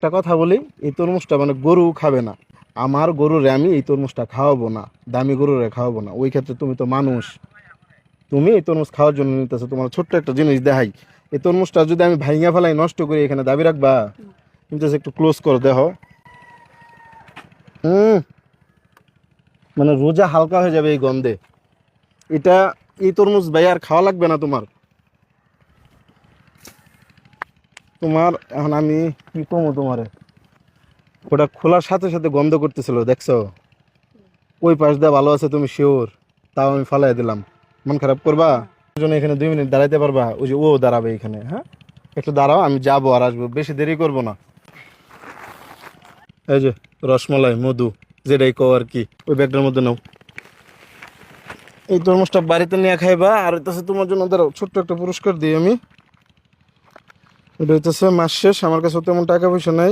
একটা কথা বলি, এই তরমুজটা মানে গরু খাবে না। আমার গরুরে আমি এই তরমুজটা খাওয়াবো না, দামি গরুরে খাওয়াবো না। ওই ক্ষেত্রে তুমি তো মানুষ, তুমি এই তরমুজ খাওয়ার জন্য নিতেছো। তোমার ছোট্ট একটা জিনিস দেখাই, এই তরমুজটা যদি আমি ভাইঙা ফেলাই নষ্ট করি এখানে দাবি রাখবা? কিন্তু একটু ক্লোজ করো দেখো। হুম, মানে রোজা হালকা হয়ে যাবে এই গন্ধে। এটা, এই তরমুজ ভাই আর খাওয়া লাগবে না তোমার। তোমার এখন আমি কি কমো তোমারে, ওটা খোলার সাথে সাথে গন্ধ করতেছিল দেখছো? ওই পাশ দিয়ে ভালো আছে তুমি শিওর? তাও আমি ফালাই দিলাম। মন খারাপ করবা? ওই জন্য এখানে 2 মিনিট দাঁড়াইতে পারবা? ওই যে ও দাঁড়াবে এখানে, হ্যাঁ একটু দাঁড়াও, আমি যাবো আর আসবো, বেশি দেরি করব না। এই যে রসমলাই মধু, যেটাই কও আর কি, ওই ব্যাগটার মধ্যে নাও। এই তরমুজটা বাড়িতে নিয়ে খাইবা। আর হইতেছে তোমার জন্য ধরো ছোট্ট একটা পুরস্কার দিই আমি। এটা হইতেছে মাস শেষ, আমার কাছে তেমন টাকা পয়সা নাই।